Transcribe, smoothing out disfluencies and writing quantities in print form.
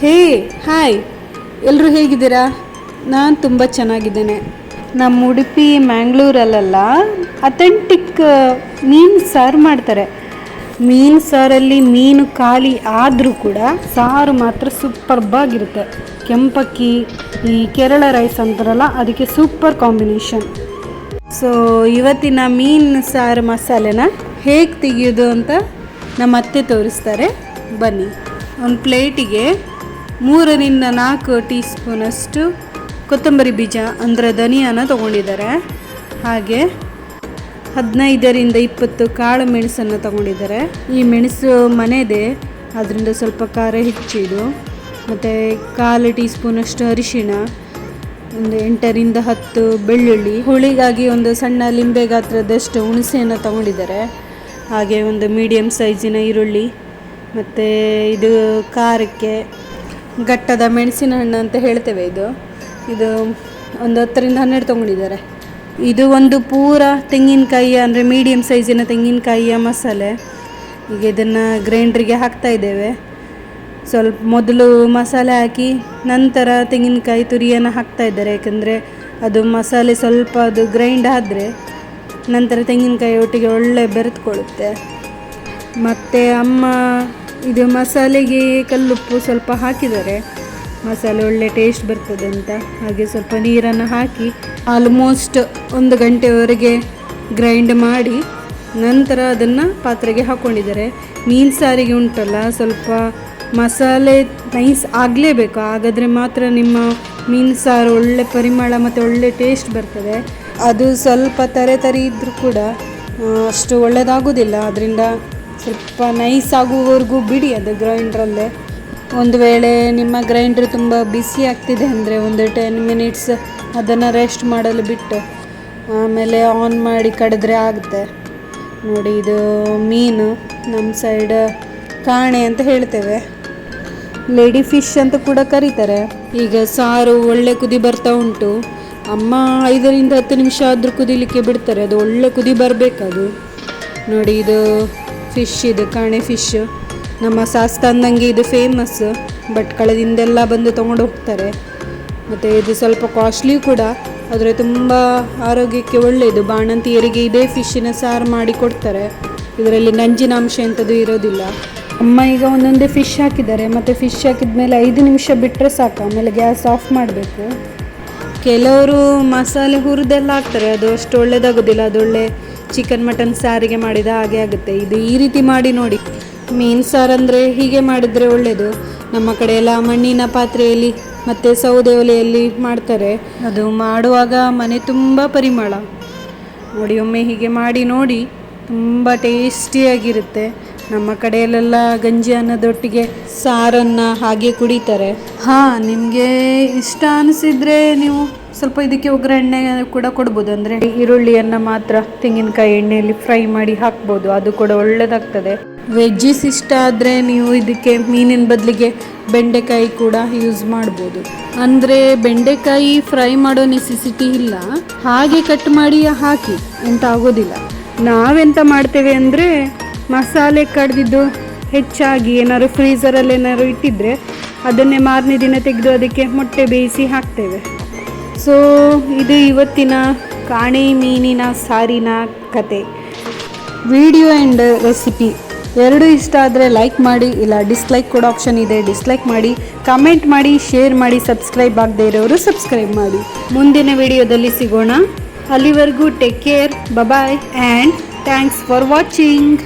ಹೇ hi, ಎಲ್ಲರೂ ಹೇಗಿದ್ದೀರಾ? ನಾನು ತುಂಬ ಚೆನ್ನಾಗಿದ್ದೇನೆ. ನಮ್ಮ ಉಡುಪಿ ಮ್ಯಾಂಗ್ಳೂರಲ್ಲೆಲ್ಲ ಅಥೆಂಟಿಕ್ ಮೀನು ಸಾರು ಮಾಡ್ತಾರೆ. ಮೀನು ಸಾರಲ್ಲಿ ಮೀನು ಖಾಲಿ ಆದರೂ ಕೂಡ ಸಾರು ಮಾತ್ರ ಸೂಪರ್ಬಾಗಿರುತ್ತೆ. ಕೆಂಪಕ್ಕಿ, ಈ ಕೇರಳ ರೈಸ್ ಅಂತಾರಲ್ಲ, ಅದಕ್ಕೆ ಸೂಪರ್ ಕಾಂಬಿನೇಷನ್. ಸೊ ಇವತ್ತಿನ ಮೀನು ಸಾರು ಮಸಾಲೆನ ಹೇಗೆ ತೆಗೆಯೋದು ಅಂತ ನಮ್ಮ ಅತ್ತೆ ತೋರಿಸ್ತಾರೆ, ಬನ್ನಿ. ಒಂದು ಪ್ಲೇಟಿಗೆ 3-4 ಟೀ ಸ್ಪೂನಷ್ಟು ಕೊತ್ತಂಬರಿ ಬೀಜ ಅಂದರೆ ಧನಿಯಾನ ತೊಗೊಂಡಿದ್ದಾರೆ. ಹಾಗೆ 15-20 ಕಾಳು ಮೆಣಸನ್ನು ತೊಗೊಂಡಿದ್ದಾರೆ. ಈ ಮೆಣಸು ಮನೆಯದೇ, ಅದರಿಂದ ಸ್ವಲ್ಪ ಖಾರ ಹೆಚ್ಚಿಡು. ಮತ್ತು 1/4 ಟೀ ಸ್ಪೂನಷ್ಟು ಅರಿಶಿಣ, ಒಂದು 8-10 ಬೆಳ್ಳುಳ್ಳಿ, ಹುಳಿಗಾಗಿ ಒಂದು ಸಣ್ಣ ಲಿಂಬೆ ಗಾತ್ರದಷ್ಟು ಹುಣಸೆಯನ್ನು ತೊಗೊಂಡಿದ್ದಾರೆ. ಹಾಗೆ ಒಂದು ಮೀಡಿಯಮ್ ಸೈಜಿನ ಈರುಳ್ಳಿ, ಮತ್ತು ಇದು ಖಾರಕ್ಕೆ ಗಟ್ಟದ ಮೆಣಸಿನ ಹಣ್ಣು ಅಂತ ಹೇಳ್ತೇವೆ. ಇದು ಒಂದು 10-12 ತೊಗೊಂಡಿದ್ದಾರೆ. ಇದು ಒಂದು ಪೂರ ತೆಂಗಿನಕಾಯಿ ಅಂದರೆ ಮೀಡಿಯಮ್ ಸೈಜಿನ ತೆಂಗಿನಕಾಯಿಯ ಮಸಾಲೆ. ಈಗ ಇದನ್ನು ಗ್ರೈಂಡ್ರಿಗೆ ಹಾಕ್ತಾ ಇದ್ದೇವೆ. ಸ್ವಲ್ಪ ಮೊದಲು ಮಸಾಲೆ ಹಾಕಿ ನಂತರ ತೆಂಗಿನಕಾಯಿ ತುರಿಯನ್ನು ಹಾಕ್ತಾ ಇದ್ದಾರೆ, ಯಾಕಂದರೆ ಅದು ಮಸಾಲೆ ಸ್ವಲ್ಪ ಅದು ಗ್ರೈಂಡ್ ಆದರೆ ನಂತರ ತೆಂಗಿನಕಾಯಿ ಒಟ್ಟಿಗೆ ಒಳ್ಳೆ ಬೆರೆತ್ಕೊಳ್ಳುತ್ತೆ. ಮತ್ತು ಅಮ್ಮ ಇದು ಮಸಾಲೆಗೆ ಕಲ್ಲುಪ್ಪು ಸ್ವಲ್ಪ ಹಾಕಿದ್ದಾರೆ, ಮಸಾಲೆ ಒಳ್ಳೆ ಟೇಸ್ಟ್ ಬರ್ತದೆ ಅಂತ. ಹಾಗೆ ಸ್ವಲ್ಪ ನೀರನ್ನು ಹಾಕಿ ಆಲ್ಮೋಸ್ಟ್ 1 ಗಂಟೆವರೆಗೆ ಗ್ರೈಂಡ್ ಮಾಡಿ ನಂತರ ಅದನ್ನು ಪಾತ್ರೆಗೆ ಹಾಕ್ಕೊಂಡಿದ್ದಾರೆ. ಮೀನು ಸಾರಿಗೆ ಉಂಟಲ್ಲ, ಸ್ವಲ್ಪ ಮಸಾಲೆ ನೈಸ್ ಆಗಲೇಬೇಕು, ಹಾಗಾದರೆ ಮಾತ್ರ ನಿಮ್ಮ ಮೀನು ಸಾರು ಒಳ್ಳೆ ಪರಿಮಳ ಮತ್ತು ಒಳ್ಳೆ ಟೇಸ್ಟ್ ಬರ್ತದೆ. ಅದು ಸ್ವಲ್ಪ ತರಿ ಇದ್ದರೂ ಕೂಡ ಅಷ್ಟು ಒಳ್ಳೆಯದಾಗೋದಿಲ್ಲ. ಅದರಿಂದ ಸ್ವಲ್ಪ ನೈಸ್ ಆಗುವವರೆಗೂ ಬಿಡಿ ಅದು ಗ್ರೈಂಡ್ರಲ್ಲೇ. ಒಂದು ವೇಳೆ ನಿಮ್ಮ ಗ್ರೈಂಡ್ರ್ ತುಂಬ ಬಿಸಿ ಆಗ್ತಿದೆ ಅಂದರೆ ಒಂದು 10 ಮಿನಿಟ್ಸ್ ಅದನ್ನು ರೆಸ್ಟ್ ಮಾಡಲು ಬಿಟ್ಟು ಆಮೇಲೆ ಆನ್ ಮಾಡಿ ಕಡಿದ್ರೆ ಆಗುತ್ತೆ. ನೋಡಿ, ಇದು ಮೀನು ನಮ್ಮ ಸೈಡ್ ಕಾಣೆ ಅಂತ ಹೇಳ್ತೇವೆ, ಲೇಡಿ ಫಿಶ್ ಅಂತ ಕೂಡ ಕರೀತಾರೆ. ಈಗ ಸಾರು ಒಳ್ಳೆ ಕುದಿ ಬರ್ತಾ ಉಂಟು. ಅಮ್ಮ 5-10 ನಿಮಿಷ ಆದರೂ ಕುದಿಲಿಕ್ಕೆ ಬಿಡ್ತಾರೆ, ಅದು ಒಳ್ಳೆ ಕುದಿ ಬರಬೇಕದು. ನೋಡಿ, ಇದು ಫಿಶ್, ಇದು ಕಾಣೆ ಫಿಶ್. ನಮ್ಮ ಸಾಸ್ತಾನ್ದಂಗೆ ಇದು ಫೇಮಸ್, ಬಟ್ ಕಳೆದಿಂದೆಲ್ಲ ಬಂದು ತೊಗೊಂಡು ಹೋಗ್ತಾರೆ. ಮತ್ತು ಇದು ಸ್ವಲ್ಪ ಕಾಸ್ಟ್ಲಿ ಕೂಡ, ಆದರೆ ತುಂಬ ಆರೋಗ್ಯಕ್ಕೆ ಒಳ್ಳೆಯದು. ಬಾಣಂತಿಯರಿಗೆ ಇದೇ ಫಿಶ್ಶಿನ ಸಾರು ಮಾಡಿ ಕೊಡ್ತಾರೆ. ಇದರಲ್ಲಿ ನಂಜಿನ ಅಂಶ ಎಂಥದ್ದು ಇರೋದಿಲ್ಲ. ಅಮ್ಮ ಈಗ ಒಂದೊಂದೇ ಫಿಶ್ ಹಾಕಿದ್ದಾರೆ, ಮತ್ತು ಫಿಶ್ ಹಾಕಿದ ಮೇಲೆ 5 ನಿಮಿಷ ಬಿಟ್ಟರೆ ಸಾಕು, ಆಮೇಲೆ ಗ್ಯಾಸ್ ಆಫ್ ಮಾಡಬೇಕು. ಕೆಲವರು ಮಸಾಲೆ ಹುರಿದೆಲ್ಲ ಹಾಕ್ತಾರೆ, ಅದು ಅಷ್ಟು ಒಳ್ಳೆಯದಾಗೋದಿಲ್ಲ. ಅದು ಒಳ್ಳೆ ಚಿಕನ್ ಮಟನ್ ಸಾರಿಗೆ ಮಾಡಿದ ಹಾಗೆ ಆಗುತ್ತೆ. ಇದು ಈ ರೀತಿ ಮಾಡಿ ನೋಡಿ. ಮೀನು ಸಾರು ಅಂದರೆ ಹೀಗೆ ಮಾಡಿದರೆ ಒಳ್ಳೆಯದು. ನಮ್ಮ ಕಡೆ ಎಲ್ಲ ಮಣ್ಣಿನ ಪಾತ್ರೆಯಲ್ಲಿ ಮತ್ತು ಸೌದೆ ಒಲೆಯಲ್ಲಿ ಮಾಡ್ತಾರೆ. ಅದು ಮಾಡುವಾಗ ಮನೆ ತುಂಬ ಪರಿಮಳ. ನೋಡಿ, ಒಮ್ಮೆ ಹೀಗೆ ಮಾಡಿ ನೋಡಿ, ತುಂಬ ಟೇಸ್ಟಿಯಾಗಿರುತ್ತೆ. ನಮ್ಮ ಕಡೆಯಲ್ಲೆಲ್ಲ ಗಂಜಿ ಅನ್ನೋದೊಟ್ಟಿಗೆ ಸಾರನ್ನು ಹಾಗೆ ಕುಡಿತಾರೆ. ನಿಮಗೆ ಇಷ್ಟ ಅನಿಸಿದರೆ ನೀವು ಸ್ವಲ್ಪ ಇದಕ್ಕೆ ಒಗ್ಗರಣೆ ಕೂಡ ಕೊಡ್ಬೋದು. ಅಂದರೆ ಈರುಳ್ಳಿಯನ್ನು ಮಾತ್ರ ತೆಂಗಿನಕಾಯಿ ಎಣ್ಣೆಯಲ್ಲಿ ಫ್ರೈ ಮಾಡಿ ಹಾಕ್ಬೋದು, ಅದು ಕೂಡ ಒಳ್ಳೆಯದಾಗ್ತದೆ. ವೆಜ್ಜಿಸ್ ಇಷ್ಟ ಆದರೆ ನೀವು ಇದಕ್ಕೆ ಮೀನಿನ ಬದಲಿಗೆ ಬೆಂಡೆಕಾಯಿ ಕೂಡ ಯೂಸ್ ಮಾಡ್ಬೋದು. ಅಂದರೆ ಬೆಂಡೆಕಾಯಿ ಫ್ರೈ ಮಾಡೋ ನೆಸೆಸಿಟಿ ಇಲ್ಲ, ಹಾಗೆ ಕಟ್ ಮಾಡಿ ಹಾಕಿ ಎಂತ ಆಗೋದಿಲ್ಲ. ನಾವೆಂತ ಮಾಡ್ತೇವೆ ಅಂದರೆ ಮಸಾಲೆ ಕಡ್ದಿದ್ದು ಹೆಚ್ಚಾಗಿ ಏನಾದ್ರು ಫ್ರೀಝರಲ್ಲಿ ಏನಾದ್ರು ಇಟ್ಟಿದ್ರೆ ಅದನ್ನೇ ಮಾರನೇ ದಿನ ತೆಗೆದು ಅದಕ್ಕೆ ಮೊಟ್ಟೆ ಬೇಯಿಸಿ ಹಾಕ್ತೇವೆ. ಸೊ ಇದು ಇವತ್ತಿನ ಕಾಣೆ ಮೀನಿನ ಸಾರಿನ ಕತೆ. ವಿಡಿಯೋ ಆ್ಯಂಡ್ ರೆಸಿಪಿ ಎರಡೂ ಇಷ್ಟ ಆದರೆ ಲೈಕ್ ಮಾಡಿ, ಇಲ್ಲ ಡಿಸ್ಲೈಕ್ ಕೊಡೋ ಆಪ್ಷನ್ ಇದೆ, ಡಿಸ್ಲೈಕ್ ಮಾಡಿ, ಕಮೆಂಟ್ ಮಾಡಿ, ಶೇರ್ ಮಾಡಿ, ಸಬ್ಸ್ಕ್ರೈಬ್ ಆಗದೇ ಇರೋರು ಸಬ್ಸ್ಕ್ರೈಬ್ ಮಾಡಿ. ಮುಂದಿನ ವಿಡಿಯೋದಲ್ಲಿ ಸಿಗೋಣ. ಅಲ್ಲಿವರೆಗೂ take care, bye and thanks for watching.